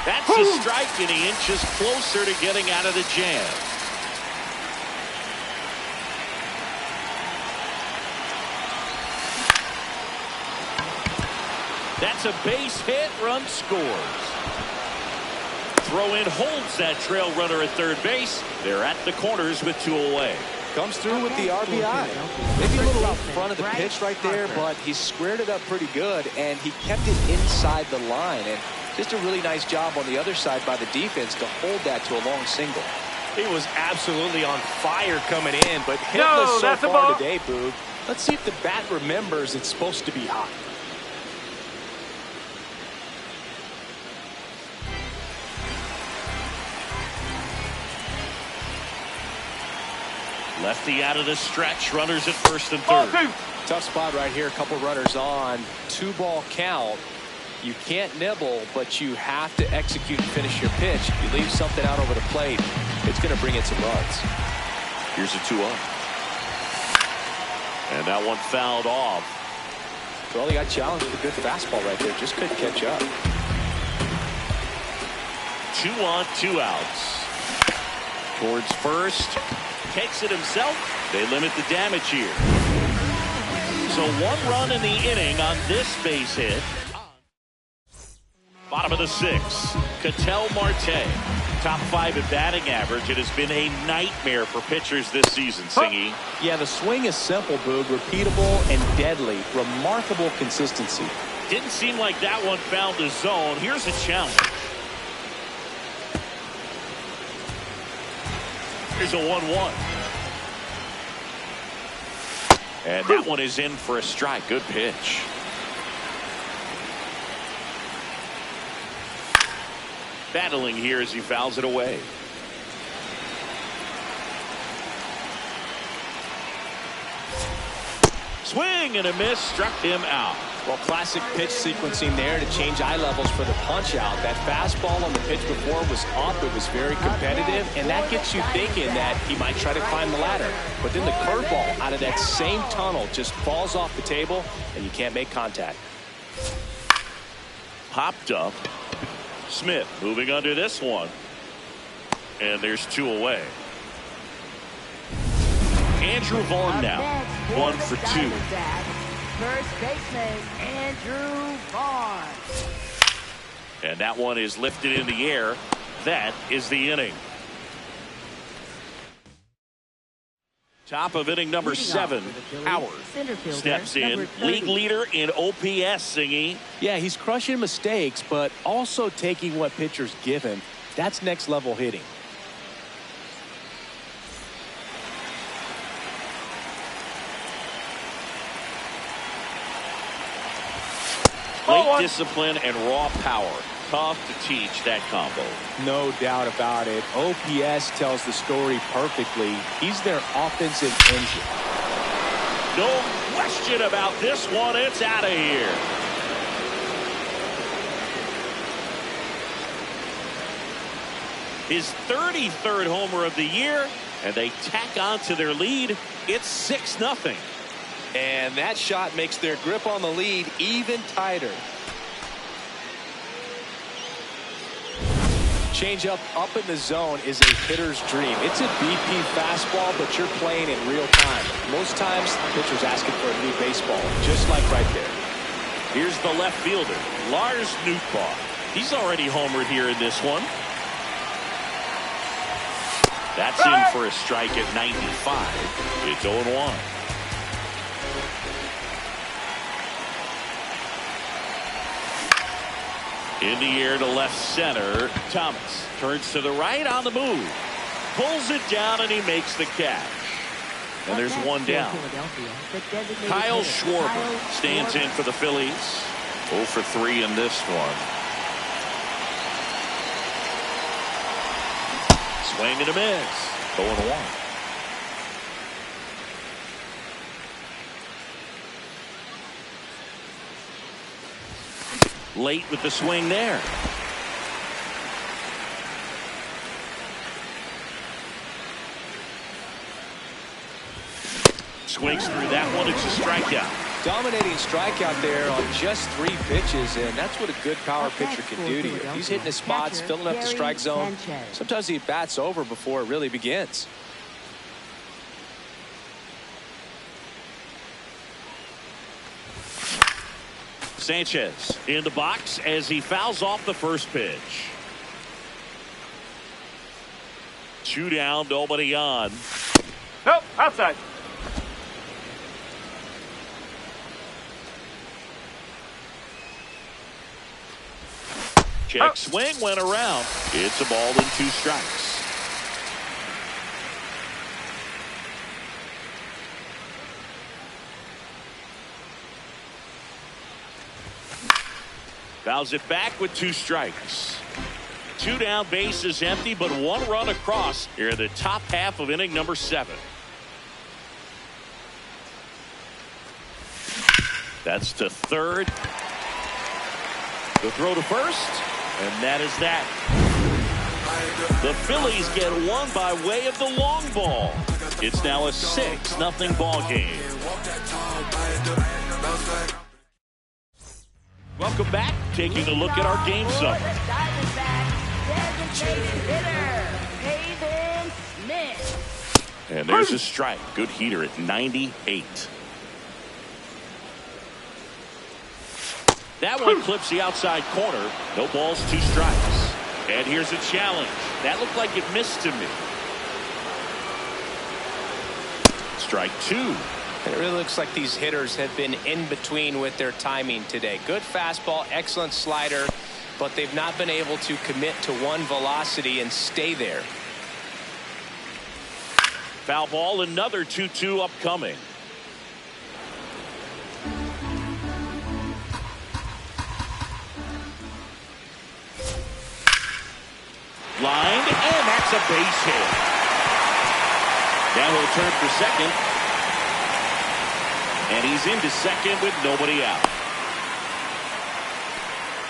That's a strike, and he inches closer to getting out of the jam. That's a base hit. Run scores. Throw in holds that trail runner at third base. They're at the corners with 2 away. Comes through with the RBI. Maybe a little out front of the pitch right there, but he squared it up pretty good, and he kept it inside the line. And just a really nice job on the other side by the defense to hold that to a long single. He was absolutely on fire coming in, but hitless so far today, Boog. Let's see if the bat remembers it's supposed to be hot. Lefty out of the stretch. Runners at first and third. Tough spot right here. A couple runners on. 2-ball count. You can't nibble, but you have to execute and finish your pitch. If you leave something out over the plate, it's going to bring in some runs. Here's a 2-0. And that one fouled off. Well, he got challenged with a good fastball right there. Just couldn't catch up. 2 on, 2 outs. Towards first. Takes it himself. They limit the damage here. So 1 run in the inning on this base hit. Bottom of the 6th. Ketel Marte. Top 5 in batting average. It has been a nightmare for pitchers this season, Singy. Yeah, the swing is simple, Boog. Repeatable and deadly. Remarkable consistency. Didn't seem like that one found the zone. Here's a challenge. Here's a 1-1. And that one is in for a strike. Good pitch. Battling here as he fouls it away. Swing and a miss. Struck him out. Well, classic pitch sequencing there to change eye levels for the punch out. That fastball on the pitch before was up. It was very competitive, and that gets you thinking that he might try to climb the ladder. But then the curveball out of that same tunnel just falls off the table, and you can't make contact. Popped up. Smith moving under this one. And there's 2 away. Andrew Vaughn now. 1 for 2. First baseman, Andrew Vaughn. And that one is lifted in the air. That is the inning. Top of inning number 7. Howard steps in. League leader in OPS, Singy. Yeah, he's crushing mistakes, but also taking what pitchers give him. That's next level hitting. Plate discipline and raw power. Tough to teach that combo. No doubt about it. OPS tells the story perfectly. He's their offensive engine. No question about this one. It's out of here. His 33rd homer of the year, and they tack on to their lead. It's 6-0. And that shot makes their grip on the lead even tighter. Changeup up in the zone is a hitter's dream. It's a BP fastball, but you're playing in real time. Most times, the pitcher's asking for a new baseball, just like right there. Here's the left fielder, Lars Nootbaar. He's already homered here in this one. That's in for a strike at 95. It's 0-1. In the air to left center. Thomas turns to the right on the move. Pulls it down and he makes the catch. And there's one down. Kyle Schwarber stands in for the Phillies. 0 for 3 in this one. Swing and a miss. 0-1. Late with the swing there. Swings through that one. It's a strikeout. Dominating strikeout there on just 3 pitches, and that's what a good power pitcher can do to you. He's hitting his spots, filling up the strike zone. Sometimes the at-bat's over before it really begins. Sanchez in the box as he fouls off the first pitch. 2 down, nobody on. Nope, outside. Check swing went around. It's a ball and 2 strikes. Fouls it back with 2 strikes. 2 down, base is empty, but 1 run across here in the top half of inning number 7. That's to third. The throw to first, and that is that. The Phillies get one by way of the long ball. It's now a 6-0 ball game. Welcome back. Taking a look at our game summary. And there's a strike. Good heater at 98. That one clips the outside corner. No balls, 2 strikes. And here's a challenge. That looked like it missed to me. Strike 2. And it really looks like these hitters have been in between with their timing today. Good fastball, excellent slider, but they've not been able to commit to one velocity and stay there. Foul ball, another 2-2 upcoming. Lined, and that's a base hit. Now he'll turn for second. And he's into second with nobody out.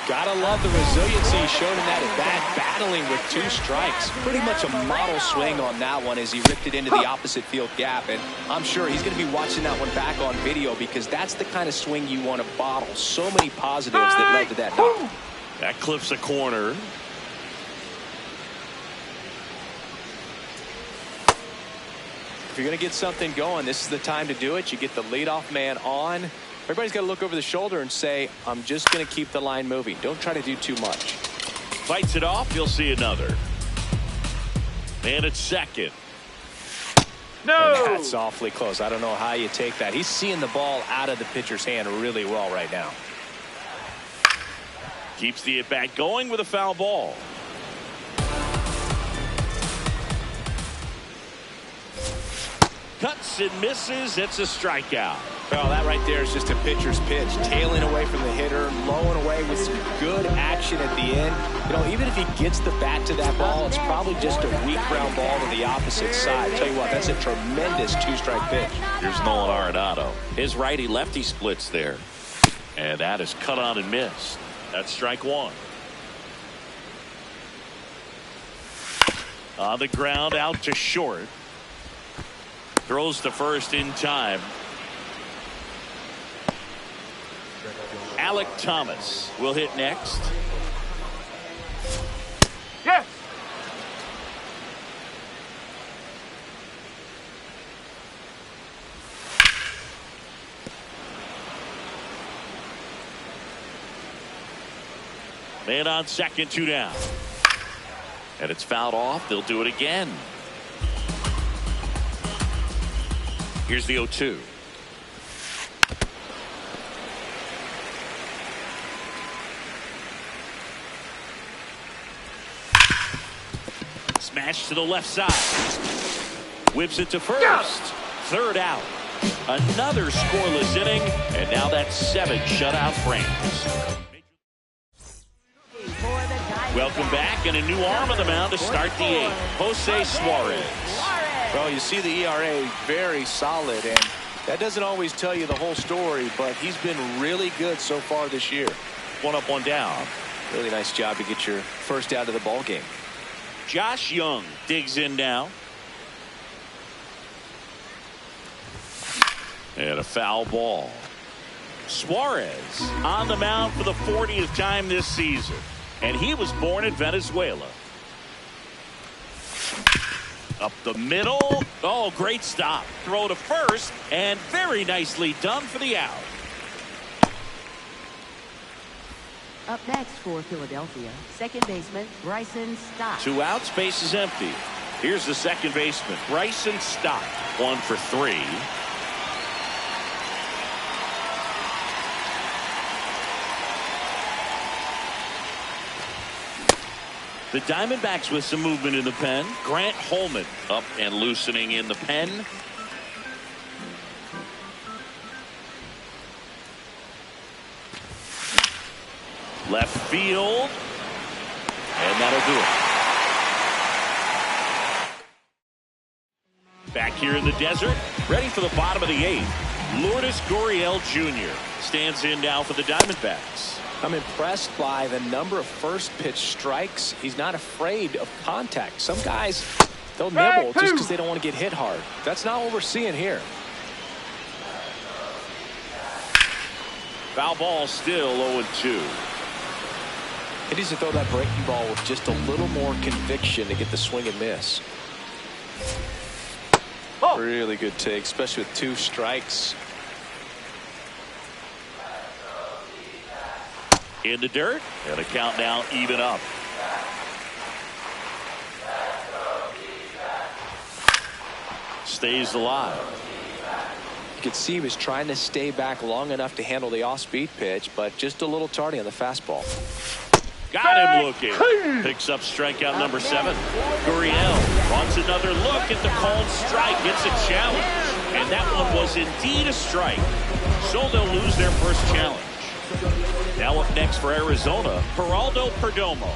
Gotta love the resiliency shown in that at bat, battling with 2 strikes. Pretty much a model swing on that one as he ripped it into the opposite field gap. And I'm sure he's going to be watching that one back on video because that's the kind of swing you want to bottle. So many positives that led to that knock. That clips a corner. If you're going to get something going, this is the time to do it. You get the leadoff man on. Everybody's got to look over the shoulder and say, I'm just going to keep the line moving. Don't try to do too much. Fights it off. You'll see another. And it's second. No! And that's awfully close. I don't know how you take that. He's seeing the ball out of the pitcher's hand really well right now. Keeps the at-bat going with a foul ball. Cuts and misses. It's a strikeout. Well, that right there is just a pitcher's pitch. Tailing away from the hitter, lowing away with some good action at the end. You know, even if he gets the bat to that ball, it's probably just a weak ground ball to the opposite side. Tell you what, that's a tremendous 2-strike pitch. Here's Nolan Arenado. His righty-lefty splits there. And that is cut on and missed. That's strike 1. On the ground, out to short. Throws to first in time. Alec Thomas will hit next. Yes! Man on second, 2 down. And it's fouled off. They'll do it again. Here's the 0-2. Smash to the left side. Whips it to first. Third out. Another scoreless inning. And now that's 7 shutout frames. Welcome back, and a new arm on the mound to start the 8th. Jose Suarez. Well, you see the ERA very solid, and that doesn't always tell you the whole story, but he's been really good so far this year. one up, one down. Really nice job to get your first out of the ball game. Josh Young digs in now. And a foul ball. Suarez on the mound for the 40th time this season. And he was born in Venezuela. Up the middle. Oh, great stop. Throw to first. And very nicely done for the out. Up next for Philadelphia, second baseman Bryson Stott. 2 outs, base is empty. Here's the second baseman, Bryson Stott. 1 for 3. The Diamondbacks with some movement in the pen. Grant Holman up and loosening in the pen. Left field. And that'll do it. Back here in the desert, ready for the bottom of the 8th. Lourdes Gurriel Jr. stands in now for the Diamondbacks. I'm impressed by the number of first pitch strikes. He's not afraid of contact. Some guys, they'll nibble just because they don't want to get hit hard. That's not what we're seeing here. Foul ball still 0-2. He needs to throw that breaking ball with just a little more conviction to get the swing and miss. Oh. Really good take, especially with 2 strikes. In the dirt, and a count now even up. Stays alive. You could see he was trying to stay back long enough to handle the off-speed pitch, but just a little tardy on the fastball. Got him looking. Picks up strikeout number 7. Gurriel wants another look at the called strike. Gets a challenge. And that one was indeed a strike. So they'll lose their first challenge. Now up next for Arizona, Geraldo Perdomo.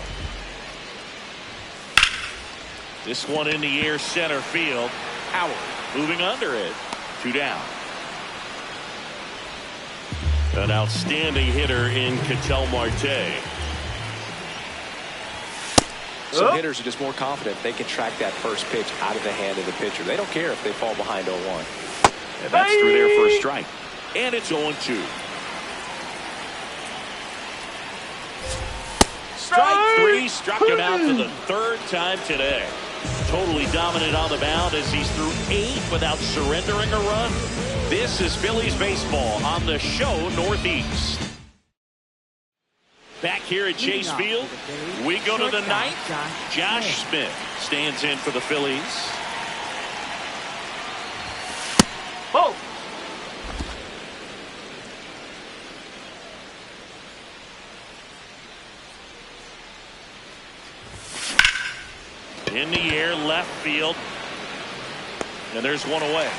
This one in the air center field. Howard moving under it. 2 down. An outstanding hitter in Ketel Marte. Some hitters are just more confident they can track that first pitch out of the hand of the pitcher. They don't care if they fall behind 0-1. And that's through there for a strike. And it's 0-2. Strike 3 struck him out for the 3rd time today. Totally dominant on the mound as he's through 8 without surrendering a run. This is Phillies baseball on the show Northeast. Back here at Chase Field, we go to the 9th. Josh Smith stands in for the Phillies. Oh! In the air, left field. And there's one away.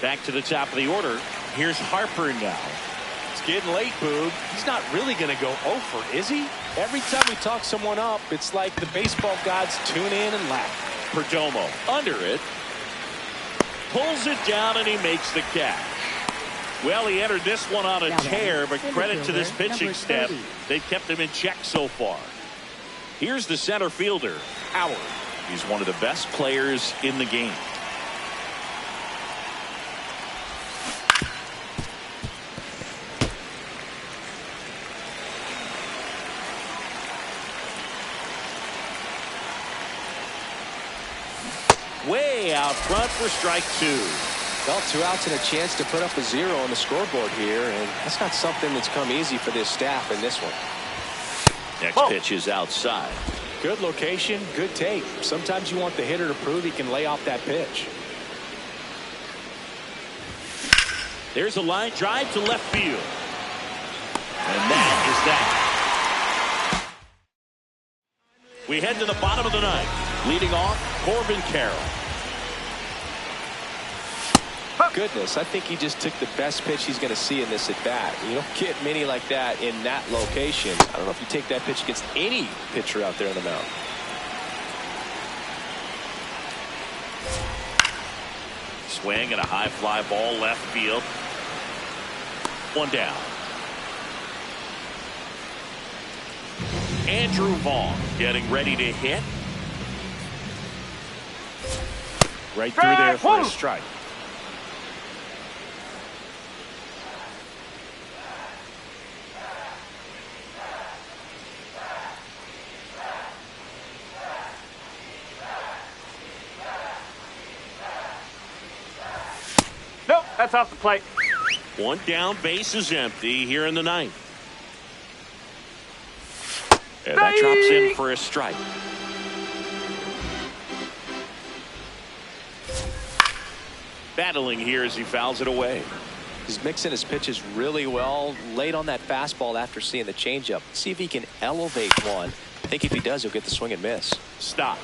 Back to the top of the order. Here's Harper now. It's getting late, Boog. He's not really going to go over, is he? Every time we talk someone up, it's like the baseball gods tune in and laugh. Perdomo under it. Pulls it down and he makes the catch. Well, he entered this one on a tear, but credit to this pitching staff. They've kept him in check so far. Here's the center fielder, Howard. He's one of the best players in the game. Way out front for strike 2. Well, 2 outs and a chance to put up a 0 on the scoreboard here, and that's not something that's come easy for this staff in this one. Next pitch is outside. Good location, good take. Sometimes you want the hitter to prove he can lay off that pitch. There's a line drive to left field. And that is that. We head to the bottom of the 9th. Leading off, Corbin Carroll. Goodness, I think he just took the best pitch he's going to see in this at bat. You don't get many like that in that location. I don't know if you take that pitch against any pitcher out there on the mound. Swing and a high fly ball left field. 1 down. Andrew Vaughn getting ready to hit. Right through there for a strike. Nope, that's off the plate. 1 down, base is empty here in the 9th. And that drops in for a strike. Battling here as he fouls it away. He's mixing his pitches really well. Late on that fastball after seeing the changeup. See if he can elevate one. I think if he does, he'll get the swing and miss. Stop.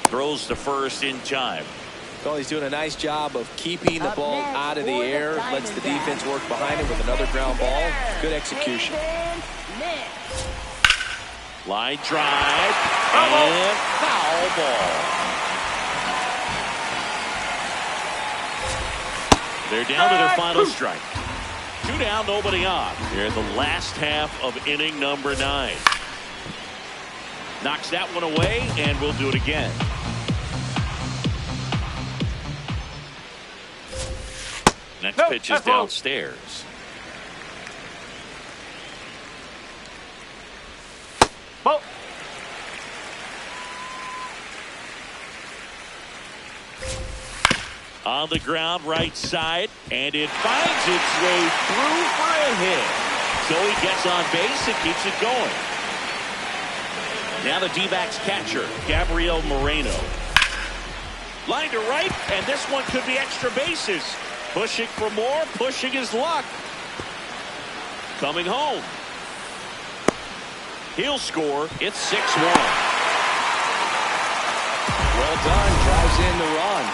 Throws the first in time. Well, he's doing a nice job of keeping the ball out of the air. Lets the defense work behind him with another ground ball. Good execution. Line drive and foul ball. They're down to their final strike. 2 down, nobody on. Here in the last half of inning number 9. Knocks that one away, and we'll do it again. Next pitch is downstairs. Ball. On the ground, right side, and it finds its way through for a hit. So he gets on base and keeps it going. Now the D-backs catcher, Gabriel Moreno. Line to right, and this one could be extra bases. Pushing for more, pushing his luck. Coming home. He'll score. It's 6-1. Well done. Drives in the run.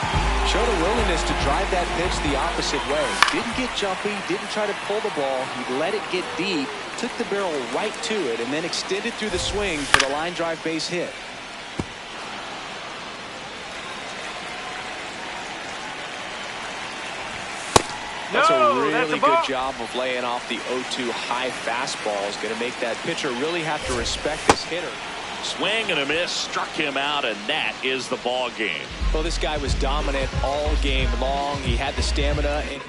Showed a willingness to drive that pitch the opposite way. Didn't get jumpy, didn't try to pull the ball. He let it get deep, took the barrel right to it, and then extended through the swing for the line drive base hit. That's a really good job of laying off the 0-2 high fastball. Is going to make that pitcher really have to respect this hitter. Swing and a miss, struck him out, and that is the ball game. Well, this guy was dominant all game long. He had the stamina. And